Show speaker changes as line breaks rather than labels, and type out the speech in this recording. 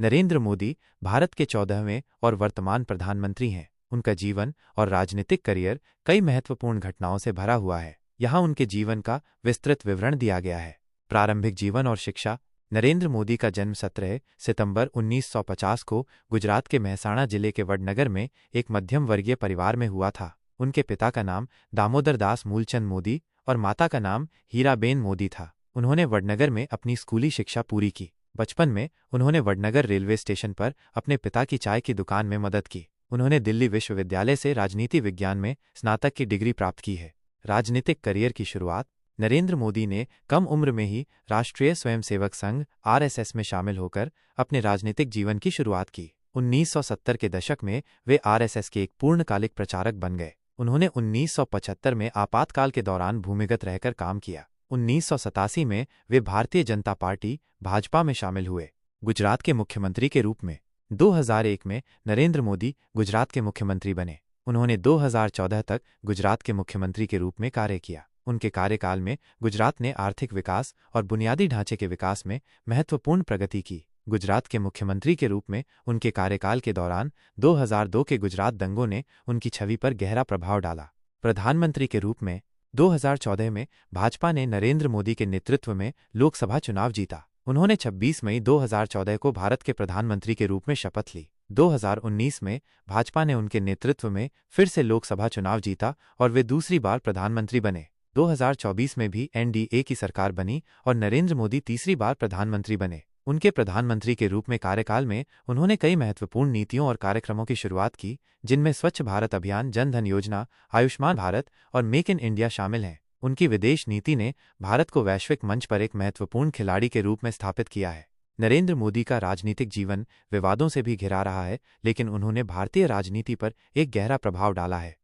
नरेंद्र मोदी भारत के 14वें और वर्तमान प्रधानमंत्री हैं। उनका जीवन और राजनीतिक करियर कई महत्वपूर्ण घटनाओं से भरा हुआ है। यहाँ उनके जीवन का विस्तृत विवरण दिया गया है। प्रारंभिक जीवन और शिक्षा। नरेंद्र मोदी का जन्म 17 सितंबर 1950 को गुजरात के मेहसाणा जिले के वडनगर में एक मध्यम वर्गीय परिवार में हुआ था। उनके पिता का नाम दामोदर दास मूलचंद मोदी और माता का नाम हीराबेन मोदी था। उन्होंने वडनगर में अपनी स्कूली शिक्षा पूरी की। बचपन में उन्होंने वडनगर रेलवे स्टेशन पर अपने पिता की चाय की दुकान में मदद की। उन्होंने दिल्ली विश्वविद्यालय से राजनीति विज्ञान में स्नातक की डिग्री प्राप्त की है। राजनीतिक करियर की शुरुआत। नरेंद्र मोदी ने कम उम्र में ही राष्ट्रीय स्वयंसेवक संघ (आरएसएस) में शामिल होकर अपने राजनीतिक जीवन की शुरुआत की। 1970 के दशक में वे आरएसएस के एक पूर्णकालिक प्रचारक बन गए। उन्होंने 1975 में आपातकाल के दौरान भूमिगत रहकर काम किया। 1987 में वे भारतीय जनता पार्टी (भाजपा) में शामिल हुए। गुजरात के मुख्यमंत्री के रूप में 2001 में नरेंद्र मोदी गुजरात के मुख्यमंत्री बने। उन्होंने 2014 तक गुजरात के मुख्यमंत्री के रूप में कार्य किया। उनके कार्यकाल में गुजरात ने आर्थिक विकास और बुनियादी ढांचे के विकास में महत्वपूर्ण प्रगति की। गुजरात के मुख्यमंत्री के रूप में उनके कार्यकाल के दौरान 2002 के गुजरात दंगों ने उनकी छवि पर गहरा प्रभाव डाला। प्रधानमंत्री के रूप में 2014 में भाजपा ने नरेंद्र मोदी के नेतृत्व में लोकसभा चुनाव जीता। उन्होंने 26 मई 2014 को भारत के प्रधानमंत्री के रूप में शपथ ली। 2019 में भाजपा ने उनके नेतृत्व में फिर से लोकसभा चुनाव जीता और वे दूसरी बार प्रधानमंत्री बने। 2024 में भी एनडीए की सरकार बनी और नरेंद्र मोदी तीसरी बार प्रधानमंत्री बने। उनके प्रधानमंत्री के रूप में कार्यकाल में उन्होंने कई महत्वपूर्ण नीतियों और कार्यक्रमों की शुरुआत की, जिनमें स्वच्छ भारत अभियान, जन धन योजना, आयुष्मान भारत और मेक इन इंडिया शामिल हैं। उनकी विदेश नीति ने भारत को वैश्विक मंच पर एक महत्वपूर्ण खिलाड़ी के रूप में स्थापित किया है। नरेंद्र मोदी का राजनीतिक जीवन विवादों से भी घिरा रहा है, लेकिन उन्होंने भारतीय राजनीति पर एक गहरा प्रभाव डाला है।